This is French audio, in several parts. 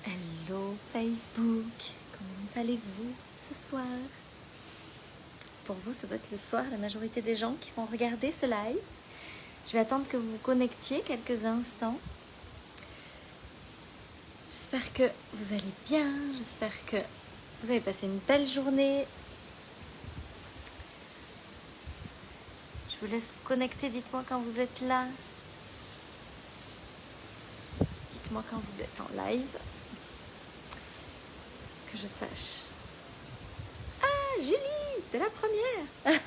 Hello Facebook, comment allez-vous ce soir? Pour vous, ça doit être le soir, la majorité des gens qui vont regarder ce live. Je vais attendre que vous vous connectiez quelques instants. J'espère que vous allez bien, j'espère que vous avez passé une belle journée. Je vous laisse vous connecter, dites-moi quand vous êtes là. Dites-moi quand vous êtes en live. Que je sache. Ah, Julie, t'es la première.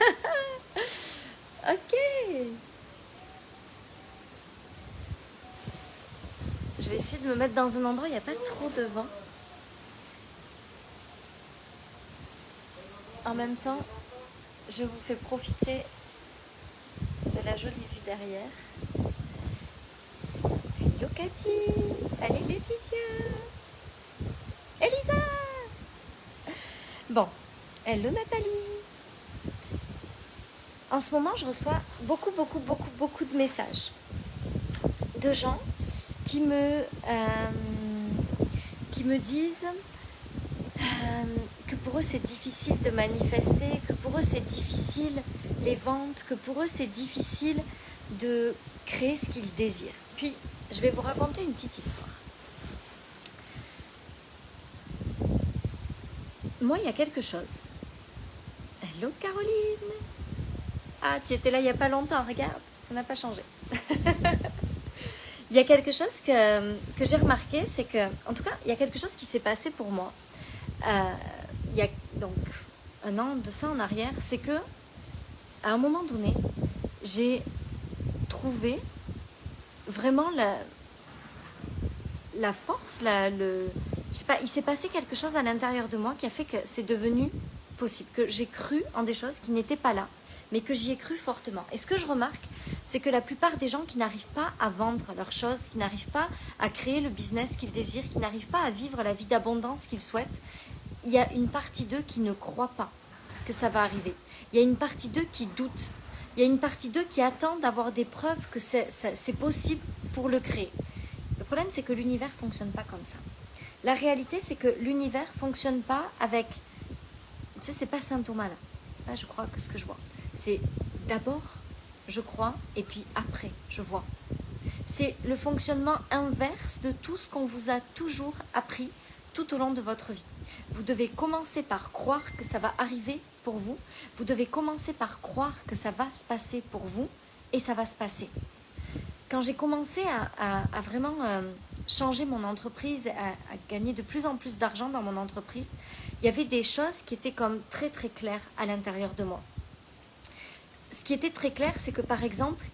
Ok. Je vais essayer de me mettre dans un endroit où il n'y a pas trop de vent. En même temps, je vous fais profiter de la jolie vue derrière. Hello Cathy. Salut Laetitia. Elisa. Bon, hello Nathalie. En ce moment, je reçois beaucoup de messages de gens qui me disent que pour eux c'est difficile de manifester, que pour eux c'est difficile les ventes, que pour eux c'est difficile de créer ce qu'ils désirent. Puis, je vais vous raconter une petite histoire. Moi, il y a quelque chose. Hello Caroline. Ah, tu étais là il n'y a pas longtemps, regarde, ça n'a pas changé. Il y a quelque chose que j'ai remarqué, c'est que, en tout cas, il y a quelque chose qui s'est passé pour moi. Il y a donc un an de ça en arrière, c'est que, à un moment donné, j'ai trouvé vraiment la force, je sais pas, il s'est passé quelque chose à l'intérieur de moi qui a fait que c'est devenu possible, que j'ai cru en des choses qui n'étaient pas là, mais que j'y ai cru fortement. Et ce que je remarque, c'est que la plupart des gens qui n'arrivent pas à vendre leurs choses, qui n'arrivent pas à créer le business qu'ils désirent, qui n'arrivent pas à vivre la vie d'abondance qu'ils souhaitent, il y a une partie d'eux qui ne croit pas que ça va arriver. Il y a une partie d'eux qui doute. Il y a une partie d'eux qui attend d'avoir des preuves que c'est possible pour le créer. Le problème, c'est que l'univers ne fonctionne pas comme ça. La réalité, c'est que l'univers ne fonctionne pas avec... Tu sais, c'est pas Saint Thomas là. C'est pas je crois que ce que je vois. C'est d'abord, je crois, et puis après, je vois. C'est le fonctionnement inverse de tout ce qu'on vous a toujours appris tout au long de votre vie. Vous devez commencer par croire que ça va arriver pour vous. Vous devez commencer par croire que ça va se passer pour vous, et ça va se passer. Quand j'ai commencé à vraiment changer mon entreprise, à gagner de plus en plus d'argent dans mon entreprise, il y avait des choses qui étaient comme très claires à l'intérieur de moi. Ce qui était très clair, c'est que par exemple,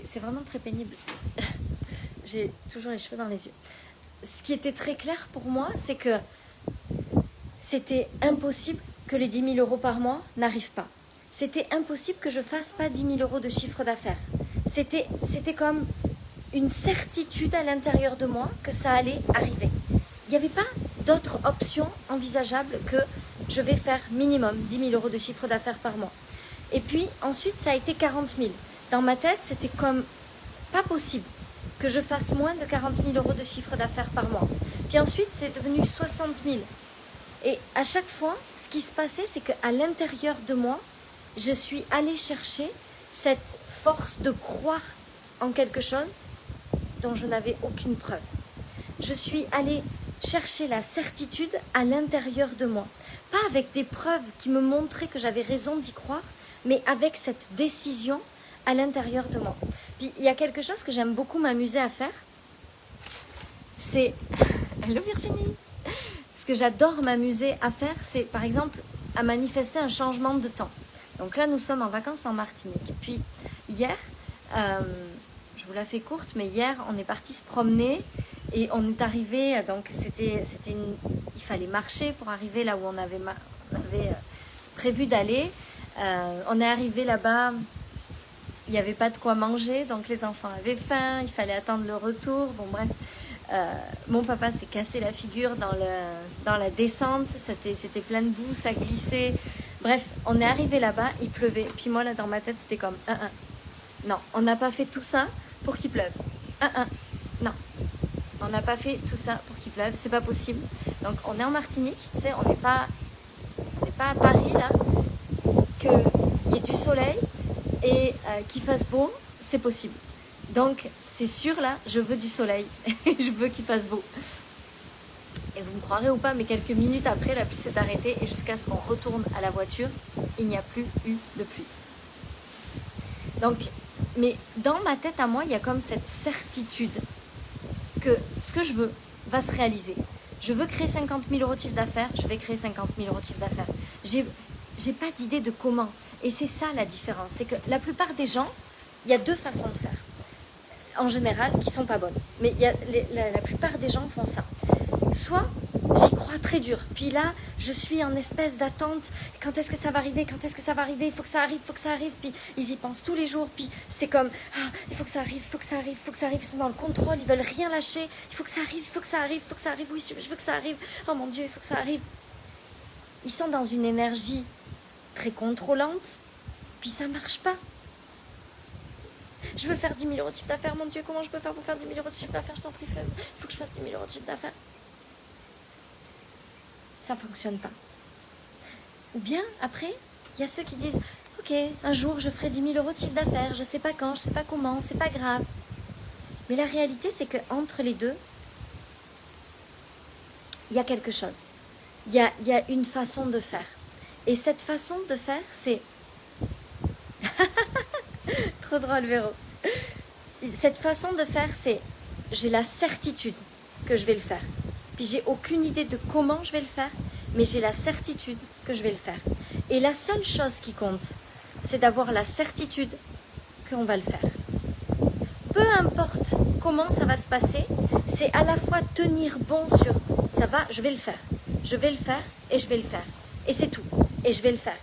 c'est vraiment très pénible. J'ai toujours les cheveux dans les yeux. Ce qui était très clair pour moi, c'est que c'était impossible que les 10 000 € par mois n'arrivent pas. C'était impossible que je ne fasse pas 10 000 € de chiffre d'affaires. C'était comme une certitude à l'intérieur de moi que ça allait arriver. Il n'y avait pas d'autre option envisageable que je vais faire minimum 10 000 € de chiffre d'affaires par mois. Et puis ensuite, ça a été 40 000. Dans ma tête, c'était comme pas possible que je fasse moins de 40 000 € de chiffre d'affaires par mois. Puis ensuite, c'est devenu 60 000. Et à chaque fois, ce qui se passait, c'est qu'à l'intérieur de moi, je suis allée chercher cette force de croire en quelque chose dont je n'avais aucune preuve. Je suis allée chercher la certitude à l'intérieur de moi. Pas avec des preuves qui me montraient que j'avais raison d'y croire, mais avec cette décision à l'intérieur de moi. Puis il y a quelque chose que j'aime beaucoup m'amuser à faire, c'est... Hello Virginie. Ce que j'adore m'amuser à faire, c'est par exemple à manifester un changement de temps. Donc là, nous sommes en vacances en Martinique. Puis hier, je vous la fais courte, mais hier, on est parti se promener et on est arrivé, donc il fallait marcher pour arriver là où on avait prévu d'aller. On est arrivé là-bas, il n'y avait pas de quoi manger, donc les enfants avaient faim, il fallait attendre le retour. Bon bref, mon papa s'est cassé la figure dans la descente, c'était plein de boue, ça glissait. Bref, on est arrivé là-bas, il pleuvait. Puis moi, là, dans ma tête, c'était comme non, on n'a pas fait tout ça pour qu'il pleuve. Non. On n'a pas fait tout ça pour qu'il pleuve, c'est pas possible. Donc on est en Martinique, tu sais, on n'est pas à Paris là. Qu'il y ait du soleil et qu'il fasse beau, c'est possible. Donc c'est sûr là, je veux du soleil, je veux qu'il fasse beau. Et vous me croirez ou pas, mais quelques minutes après, la pluie s'est arrêtée et jusqu'à ce qu'on retourne à la voiture, il n'y a plus eu de pluie. Donc, mais dans ma tête à moi, il y a comme cette certitude que ce que je veux va se réaliser. Je veux créer 50 000 euros de chiffre d'affaires, je vais créer 50 000 euros de chiffre d'affaires. J'ai pas d'idée de comment. Et c'est ça la différence. C'est que la plupart des gens, il y a deux façons de faire. En général, qui sont pas bonnes. Mais la plupart des gens font ça. Soit j'y crois très dur. Puis là, je suis en espèce d'attente. Quand est-ce que ça va arriver? Quand est-ce que ça va arriver? Il faut que ça arrive, il faut que ça arrive. Puis ils y pensent tous les jours. Puis c'est comme, il faut que ça arrive, il faut que ça arrive, il faut que ça arrive. Ils sont dans le contrôle, ils veulent rien lâcher. Il faut que ça arrive, il faut que ça arrive, il faut que ça arrive. Oui, je veux que ça arrive. Oh mon Dieu, il faut que ça arrive. Ils sont dans une énergie très contrôlante. Puis ça marche pas. Je veux faire 10 000 euros de chiffre d'affaires. Mon Dieu, comment je peux faire pour faire 10 000 euros de chiffre d'affaires? Je t'en prie, fais. Il faut que je fasse 10 000 euros de chiffre d'affaires. Ça ne fonctionne pas. Ou bien, après, il y a ceux qui disent « Ok, un jour, je ferai 10 000 euros de chiffre d'affaires. Je ne sais pas quand, je ne sais pas comment, c'est pas grave. » Mais la réalité, c'est qu'entre les deux, il y a quelque chose. Il y a une façon de faire. Et cette façon de faire, c'est... Trop drôle, Véro. Cette façon de faire, c'est... J'ai la certitude que je vais le faire. Puis j'ai aucune idée de comment je vais le faire, mais j'ai la certitude que je vais le faire. Et la seule chose qui compte, c'est d'avoir la certitude qu'on va le faire. Peu importe comment ça va se passer, c'est à la fois tenir bon sur ça va, je vais le faire. Je vais le faire et je vais le faire. Et c'est tout. Et je vais le faire.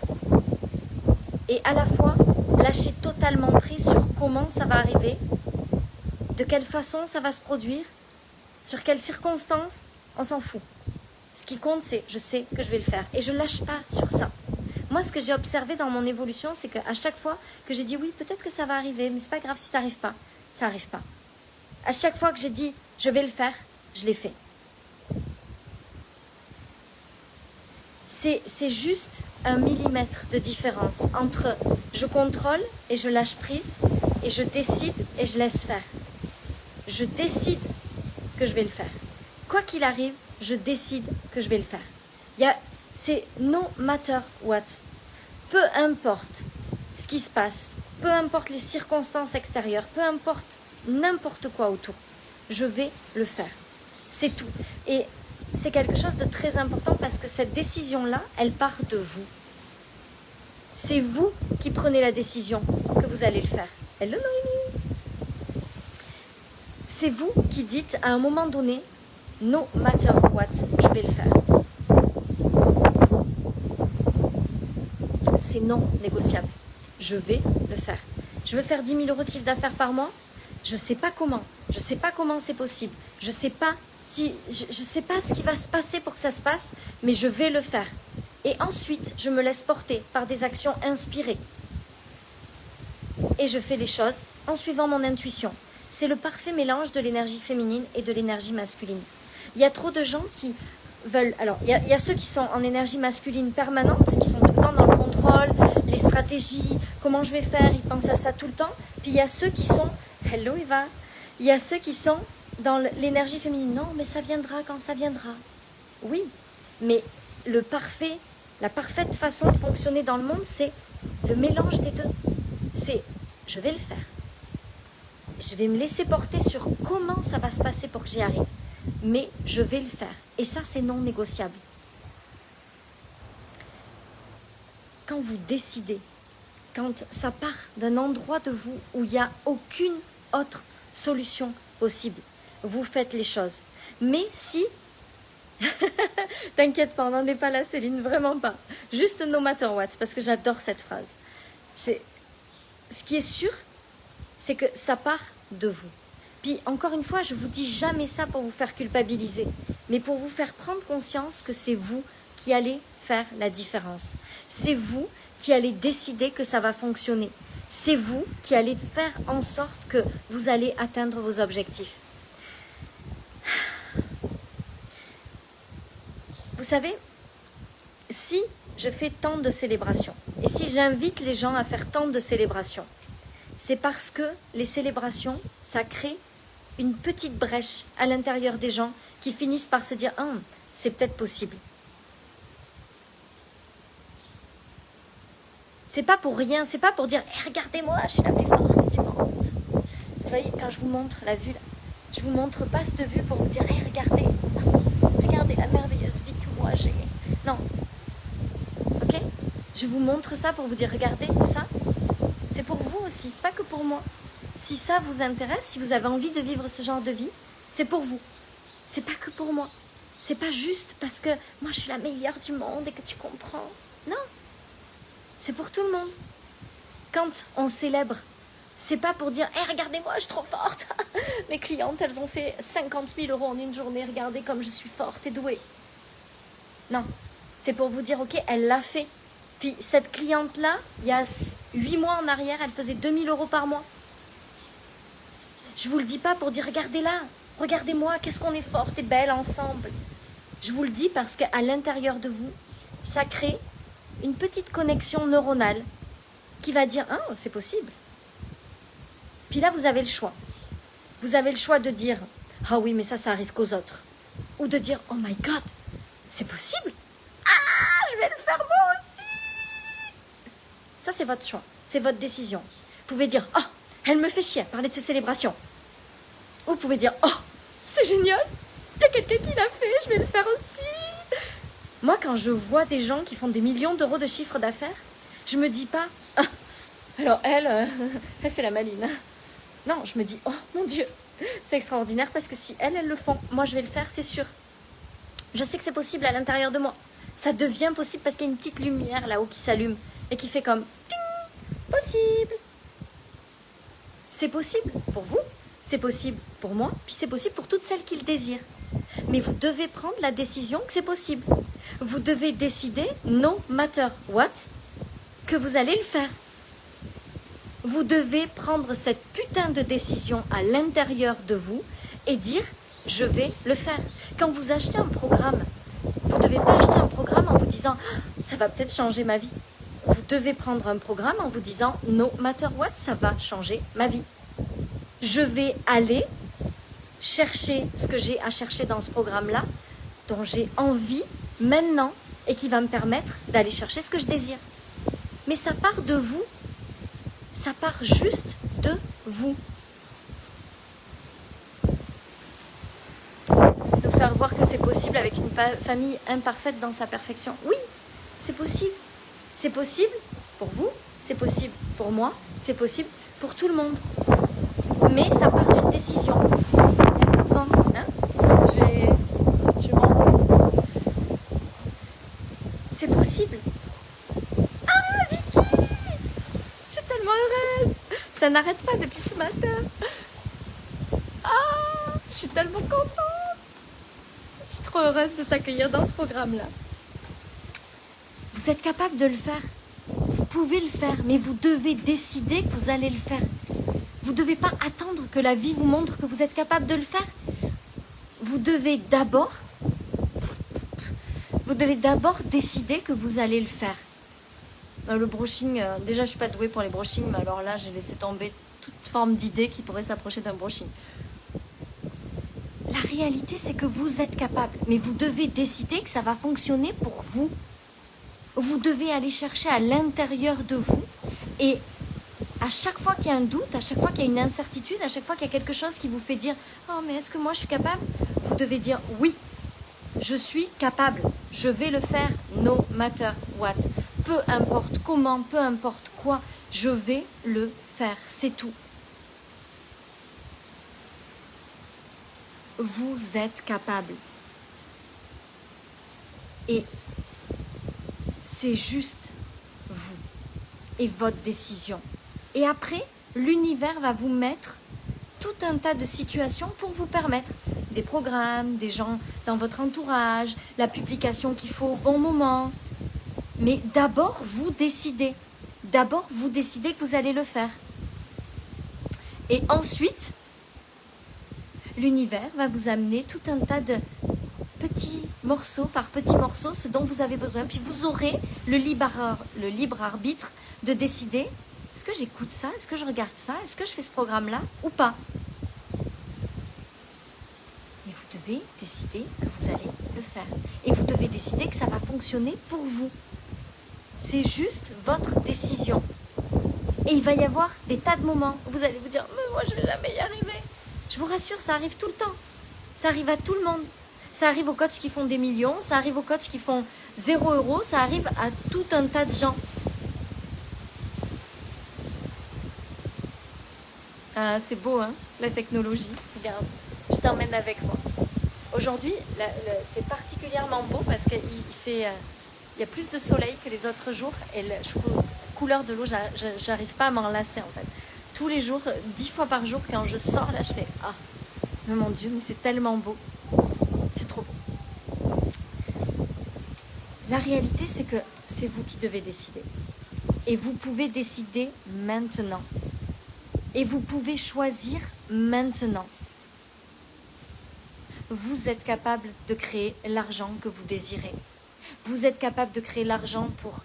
Et à la fois, lâcher totalement prise sur comment ça va arriver, de quelle façon ça va se produire, sur quelles circonstances, on s'en fout. Ce qui compte, c'est je sais que je vais le faire. Et je ne lâche pas sur ça. Moi, ce que j'ai observé dans mon évolution, c'est qu'à chaque fois que j'ai dit oui, peut-être que ça va arriver, mais c'est pas grave si ça n'arrive pas. Ça n'arrive pas. À chaque fois que j'ai dit je vais le faire, je l'ai fait. C'est juste 1 millimètre de différence entre je contrôle et je lâche prise et je décide et je laisse faire. Je décide que je vais le faire. Quoi qu'il arrive, je décide que je vais le faire. C'est no matter what. Peu importe ce qui se passe, peu importe les circonstances extérieures, peu importe n'importe quoi autour, je vais le faire. C'est tout. Et c'est quelque chose de très important parce que cette décision-là, elle part de vous. C'est vous qui prenez la décision que vous allez le faire. Hello Noémie! C'est vous qui dites à un moment donné, no matter what, je vais le faire. C'est non négociable. Je vais le faire. Je veux faire 10 000 euros de chiffre d'affaires par mois. Je ne sais pas comment. Je ne sais pas comment c'est possible. Je ne sais pas ce qui va se passer pour que ça se passe, mais je vais le faire. Et ensuite, je me laisse porter par des actions inspirées. Et je fais les choses en suivant mon intuition. C'est le parfait mélange de l'énergie féminine et de l'énergie masculine. Il y a trop de gens qui veulent... Alors, il y a ceux qui sont en énergie masculine permanente, qui sont tout le temps dans le contrôle, les stratégies, comment je vais faire, ils pensent à ça tout le temps. Puis il y a ceux qui sont... Hello Eva! Il y a ceux qui sont dans l'énergie féminine. Non, mais ça viendra quand ça viendra. Oui, mais la parfaite façon de fonctionner dans le monde, c'est le mélange des deux. C'est, je vais le faire. Je vais me laisser porter sur comment ça va se passer pour que j'y arrive. Mais je vais le faire. Et ça, c'est non négociable. Quand vous décidez, quand ça part d'un endroit de vous où il n'y a aucune autre solution possible, vous faites les choses. Mais si... T'inquiète pas, on n'en est pas là, Céline, vraiment pas. Juste no matter what, parce que j'adore cette phrase. Ce qui est sûr, c'est que ça part de vous. Puis encore une fois, je vous dis jamais ça pour vous faire culpabiliser, mais pour vous faire prendre conscience que c'est vous qui allez faire la différence. C'est vous qui allez décider que ça va fonctionner. C'est vous qui allez faire en sorte que vous allez atteindre vos objectifs. savez, si je fais tant de célébrations, et si j'invite les gens à faire tant de célébrations, c'est parce que les célébrations, ça crée une petite brèche à l'intérieur des gens qui finissent par se dire « Ah, c'est peut-être possible ». C'est pas pour rien, c'est pas pour dire hey, « Regardez-moi, je suis la plus forte du monde ». Vous voyez, quand je vous montre la vue, là, je vous montre pas cette vue pour vous dire hey, « Regardez, regardez la merveilleuse vie que moi j'ai ». Non. Ok ? Je vous montre ça pour vous dire « Regardez, ça, c'est pour vous aussi, c'est pas que pour moi ». Si ça vous intéresse, si vous avez envie de vivre ce genre de vie, c'est pour vous. C'est pas que pour moi. C'est pas juste parce que moi je suis la meilleure du monde et que tu comprends. Non. C'est pour tout le monde. Quand on célèbre, c'est pas pour dire hey, « regardez-moi, je suis trop forte. Mes clientes, elles ont fait 50 000 € en une journée. Regardez comme je suis forte et douée. » Non. C'est pour vous dire « Ok, elle l'a fait. » Puis cette cliente-là, il y a 8 mois en arrière, elle faisait 2 000 € par mois. Je vous le dis pas pour dire « Regardez-la, regardez-moi, qu'est-ce qu'on est forte et belle ensemble. » Je vous le dis parce qu'à l'intérieur de vous, ça crée une petite connexion neuronale qui va dire « Ah, c'est possible. » Puis là, vous avez le choix. Vous avez le choix de dire « Ah oui, mais ça arrive qu'aux autres. » Ou de dire « Oh my God, c'est possible. Ah, je vais le faire moi aussi. » Ça, c'est votre choix. C'est votre décision. Vous pouvez dire « Oh, elle me fait chier à parler de ses célébrations. » Ou vous pouvez dire « Oh, c'est génial. Il y a quelqu'un qui l'a fait, je vais le faire aussi. » Moi, quand je vois des gens qui font des millions d'euros de chiffre d'affaires, je me dis pas ah, alors elle fait la maline. Non, je me dis, oh mon Dieu, c'est extraordinaire parce que si elles le font, moi je vais le faire, c'est sûr. Je sais que c'est possible à l'intérieur de moi. Ça devient possible parce qu'il y a une petite lumière là-haut qui s'allume et qui fait comme ting, possible. C'est possible pour vous, c'est possible pour moi, puis c'est possible pour toutes celles qui le désirent. Mais vous devez prendre la décision que c'est possible. Vous devez décider, no matter what, que vous allez le faire. Vous devez prendre cette putain de décision à l'intérieur de vous et dire « je vais le faire ». Quand vous achetez un programme, vous ne devez pas acheter un programme en vous disant « ça va peut-être changer ma vie ». Vous devez prendre un programme en vous disant « no matter what, ça va changer ma vie ». Je vais aller chercher ce que j'ai à chercher dans ce programme-là, dont j'ai envie maintenant et qui va me permettre d'aller chercher ce que je désire. Mais ça part de vous. Ça part juste de vous. De faire voir que c'est possible avec une famille imparfaite dans sa perfection. Oui, c'est possible. C'est possible pour vous, c'est possible pour moi, c'est possible pour tout le monde. Mais ça part d'une décision. Hein? Je m'envole. C'est possible. Ah, Vicky! Je suis tellement heureuse. Ça n'arrête pas depuis ce matin. Ah, je suis tellement contente. Je suis trop heureuse de t'accueillir dans ce programme-là. Vous êtes capable de le faire. Vous pouvez le faire, mais vous devez décider que vous allez le faire. Vous ne devez pas attendre que la vie vous montre que vous êtes capable de le faire. Vous devez d'abord décider que vous allez le faire. Le brushing, déjà je ne suis pas douée pour les brushings, mais alors là j'ai laissé tomber toute forme d'idée qui pourrait s'approcher d'un brushing. La réalité c'est que vous êtes capable, mais vous devez décider que ça va fonctionner pour vous. Vous devez aller chercher à l'intérieur de vous et à chaque fois qu'il y a un doute, à chaque fois qu'il y a une incertitude, à chaque fois qu'il y a quelque chose qui vous fait dire « Oh mais est-ce que moi je suis capable ?» Vous devez dire « Oui, je suis capable, je vais le faire no matter what. Peu importe comment, peu importe quoi, je vais le faire, c'est tout. » Vous êtes capable. Et c'est juste vous et votre décision. Et après, l'univers va vous mettre tout un tas de situations pour vous permettre des programmes, des gens dans votre entourage, la publication qu'il faut au bon moment. Mais d'abord, vous décidez. D'abord, vous décidez que vous allez le faire. Et ensuite, l'univers va vous amener tout un tas petit morceau par petit morceau ce dont vous avez besoin. Puis vous aurez le libre arbitre de décider, est-ce que j'écoute ça? Est-ce que je regarde ça? Est-ce que je fais ce programme-là ou pas? Et vous devez décider que vous allez le faire. Et vous devez décider que ça va fonctionner pour vous. C'est juste votre décision. Et il va y avoir des tas de moments où vous allez vous dire « Mais moi, je ne vais jamais y arriver ». Je vous rassure, ça arrive tout le temps. Ça arrive à tout le monde. Ça arrive aux coachs qui font des millions, ça arrive aux coachs qui font 0 €, ça arrive à tout un tas de gens. Ah, c'est beau, hein, la technologie. Regarde, je t'emmène avec moi. Aujourd'hui, c'est particulièrement beau parce qu'il fait, il y a plus de soleil que les autres jours. Et la couleur de l'eau, j'arrive pas à m'en lasser en fait. Tous les jours, 10 fois par jour, quand je sors, là, je fais « Ah, mais mon Dieu, mais c'est tellement beau. C'est trop beau. » La réalité, c'est que c'est vous qui devez décider. Et vous pouvez décider maintenant. Et vous pouvez choisir maintenant. Vous êtes capable de créer l'argent que vous désirez. Vous êtes capable de créer l'argent pour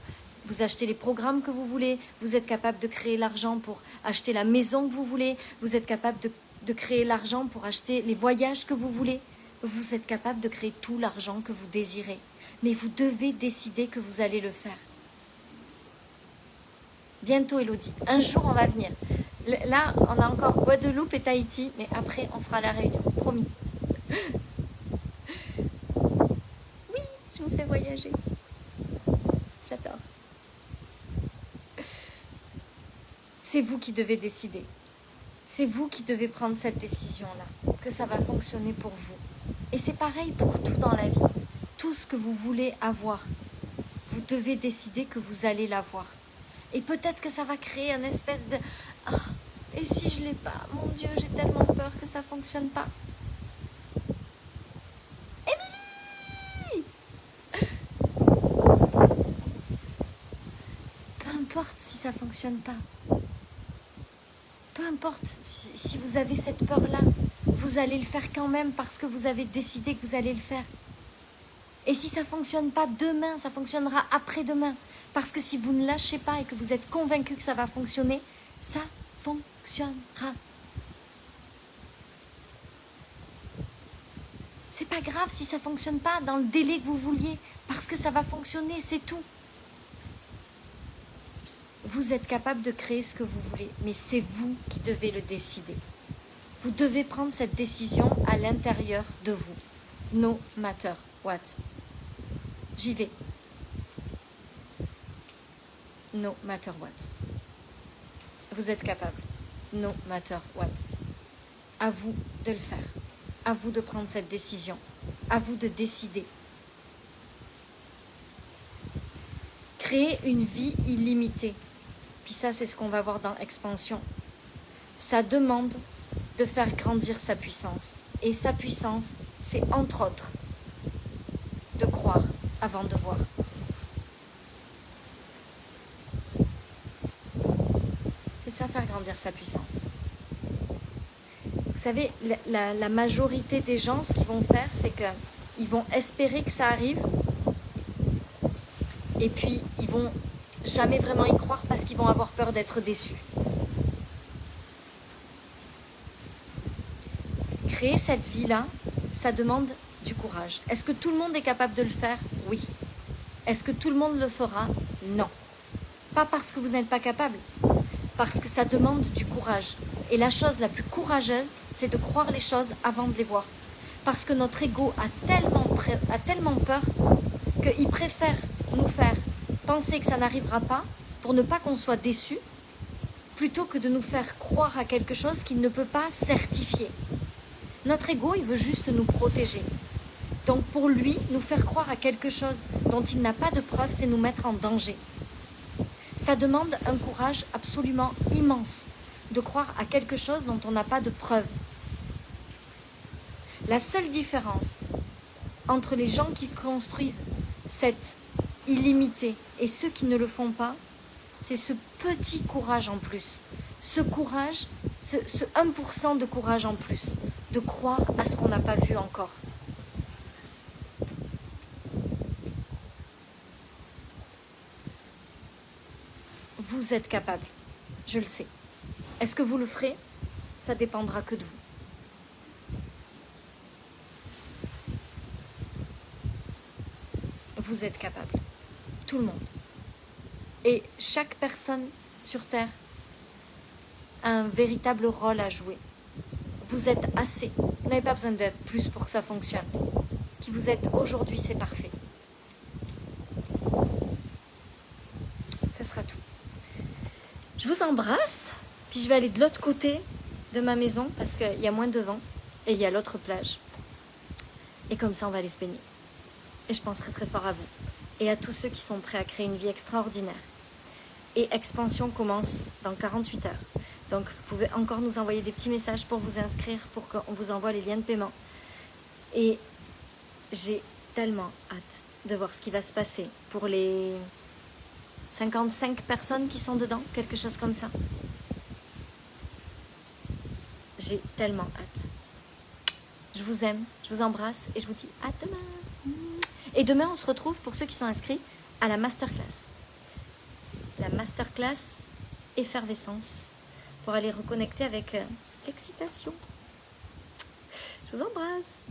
vous acheter les programmes que vous voulez. Vous êtes capable de créer l'argent pour acheter la maison que vous voulez. Vous êtes capable de créer l'argent pour acheter les voyages que vous voulez. Vous êtes capable de créer tout l'argent que vous désirez. Mais vous devez décider que vous allez le faire. Bientôt, Elodie. Un jour, on va venir. Là, on a encore Guadeloupe et Tahiti, mais après, on fera la Réunion. Promis. Oui, je vous fais voyager. J'adore. C'est vous qui devez décider. C'est vous qui devez prendre cette décision-là, que ça va fonctionner pour vous. Et c'est pareil pour tout dans la vie. Tout ce que vous voulez avoir, vous devez décider que vous allez l'avoir. Et peut-être que ça va créer une espèce de « Ah, et si je ne l'ai pas? Mon Dieu, j'ai tellement peur que ça ne fonctionne pas. » Émilie! Peu importe si ça ne fonctionne pas. Peu importe si vous avez cette peur-là, vous allez le faire quand même parce que vous avez décidé que vous allez le faire. Et si ça ne fonctionne pas demain, ça fonctionnera après-demain. Parce que si vous ne lâchez pas et que vous êtes convaincu que ça va fonctionner, ça fonctionnera. C'est pas grave si ça ne fonctionne pas dans le délai que vous vouliez, parce que ça va fonctionner, c'est tout. Vous êtes capable de créer ce que vous voulez, mais c'est vous qui devez le décider. Vous devez prendre cette décision à l'intérieur de vous. No matter what. J'y vais. No matter what. Vous êtes capable. No matter what. À vous de le faire. À vous de prendre cette décision. À vous de décider. Créer une vie illimitée. Puis ça, c'est ce qu'on va voir dans Expansion. Ça demande de faire grandir sa puissance. Et sa puissance, c'est entre autres de croire avant de voir. C'est ça, faire grandir sa puissance. Vous savez, la majorité des gens, ce qu'ils vont faire, c'est qu'ils vont espérer que ça arrive. Et puis, ils vont jamais vraiment y croire parce qu'ils vont avoir peur d'être déçus. Créer cette vie-là, ça demande du courage. Est-ce que tout le monde est capable de le faire? Oui. Est-ce que tout le monde le fera? Non. Pas parce que vous n'êtes pas capable, parce que ça demande du courage. Et la chose la plus courageuse, c'est de croire les choses avant de les voir. Parce que notre ego a tellement peur qu'il préfère nous faire penser que ça n'arrivera pas pour ne pas qu'on soit déçu, plutôt que de nous faire croire à quelque chose qu'il ne peut pas certifier. Notre ego, il veut juste nous protéger. Donc pour lui, nous faire croire à quelque chose dont il n'a pas de preuve, c'est nous mettre en danger. Ça demande un courage absolument immense de croire à quelque chose dont on n'a pas de preuve. La seule différence entre les gens qui construisent cette illimité et ceux qui ne le font pas, c'est ce petit courage en plus. Ce courage, ce 1% de courage en plus, de croire à ce qu'on n'a pas vu encore. Vous êtes capable, je le sais. Est-ce que vous le ferez? Ça dépendra que de vous. Vous êtes capable, tout le monde. Et chaque personne sur Terre a un véritable rôle à jouer. Vous êtes assez. Vous n'avez pas besoin d'être plus pour que ça fonctionne. Qui vous êtes aujourd'hui, c'est parfait. Ça sera tout. Je vous embrasse, puis je vais aller de l'autre côté de ma maison parce qu'il y a moins de vent et il y a l'autre plage. Et comme ça, on va aller se baigner. Et je penserai très fort à vous et à tous ceux qui sont prêts à créer une vie extraordinaire. Et Expansion commence dans 48 heures. Donc, vous pouvez encore nous envoyer des petits messages pour vous inscrire, pour qu'on vous envoie les liens de paiement. Et j'ai tellement hâte de voir ce qui va se passer pour les 55 personnes qui sont dedans, quelque chose comme ça. J'ai tellement hâte. Je vous aime, je vous embrasse et je vous dis à demain. Et demain, on se retrouve, pour ceux qui sont inscrits, à la masterclass. La masterclass effervescence pour aller reconnecter avec l'excitation. Je vous embrasse.